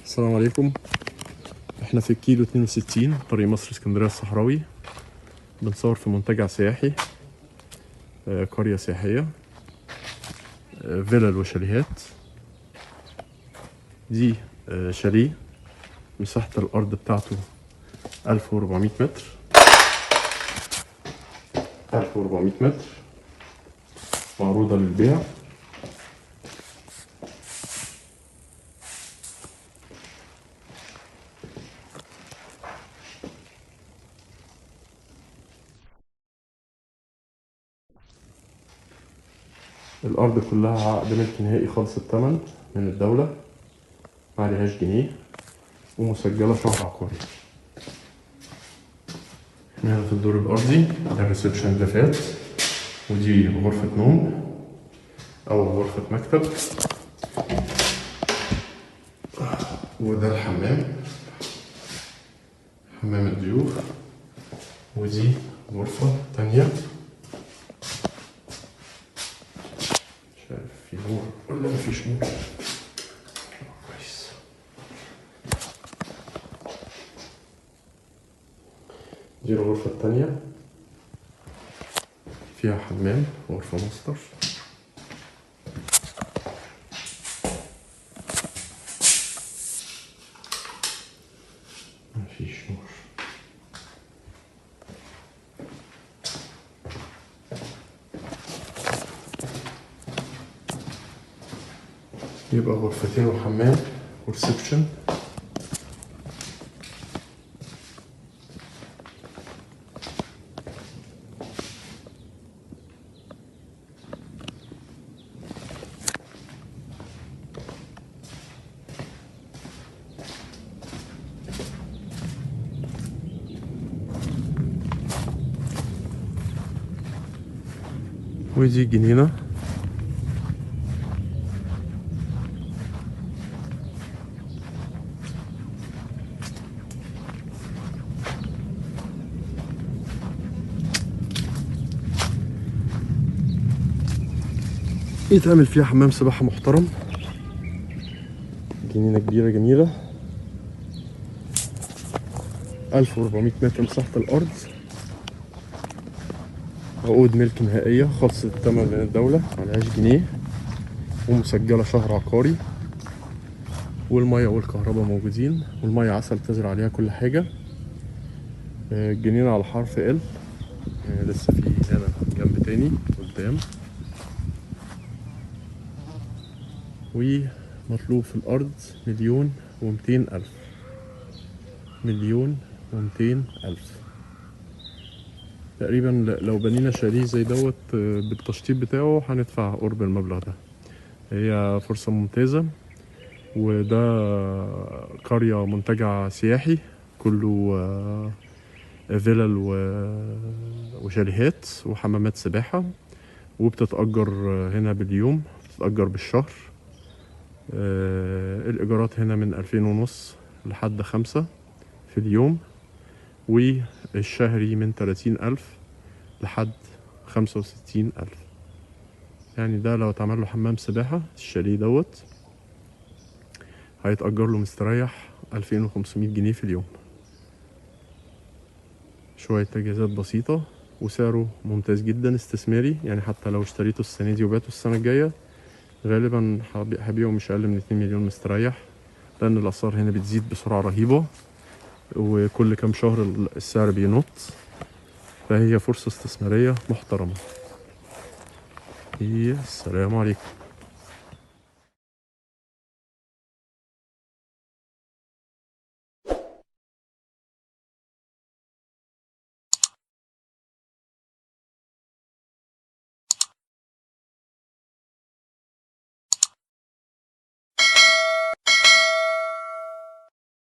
السلام عليكم. احنا في الكيلو 62 طريق مصر اسكندرية الصحراوي، بنصور في منتجع سياحي، قرية سياحية، فيلل وشاليهات. دي شاليه مساحة الأرض بتاعته 1400 متر. 1400 متر معروضة للبيع. الأرض كلها عقد ملك نهائي خالص الثمن من الدولة، معلهاش جنيه، ومسجلة شهر عقاري. هنا في الدور الأرضي ده الريسبشن اللي فات، ودي غرفة نوم أو غرفة مكتب، وده الحمام، حمام الضيوف. ودي غرفة تانية، مش عارف في نور ولا مفيش نور. كويس. دي الغرفة التانية، فيها حمام، غرفة ماستر. مفيش نور. يبقى غرفتين وحمام وريسبشن. ودي جنينة. يتعمل فيها حمام سباحة محترم. جنينة كبيرة جميلة، 1400 متر مساحة الأرض، عقود ملك نهائية خالص الثمن من الدولة، معلهاش جنيه، ومسجلة شهر عقاري، والمية والكهرباء موجودين، والمية عسل تزرع عليها كل حاجة. الجنينة على حرف ال، لسه في هنا جنب تاني قدام. ومطلوب في الأرض 1,200,000. 1,200,000 تقريبا. لو بنينا شاليه زي دوت بالتشطيب بتاعه هندفع قرب المبلغ ده. هي فرصة ممتازة، وده قرية منتجع سياحي كله فيلل وشاليهات وحمامات سباحة، وبتتأجر هنا باليوم، بتتأجر بالشهر. الإيجارات هنا من 2,500 لحد 5 في اليوم، والشهري من 30,000 لحد 65,000. يعني ده لو اتعمل له حمام سباحة، الشاليه دوت هيتأجر له مستريح 2,500 جنيه في اليوم. شوية تجهيزات بسيطة، وسعره ممتاز جدا، استثماري. يعني حتى لو اشتريته السنة دي وبعته السنة الجاية، غالبا هبيعه مش أقل من 2 مليون مستريح، لأن الأسعار هنا بتزيد بسرعة رهيبة، وكل كام شهر السعر بينط. فهي فرصة استثمارية محترمة. السلام عليكم.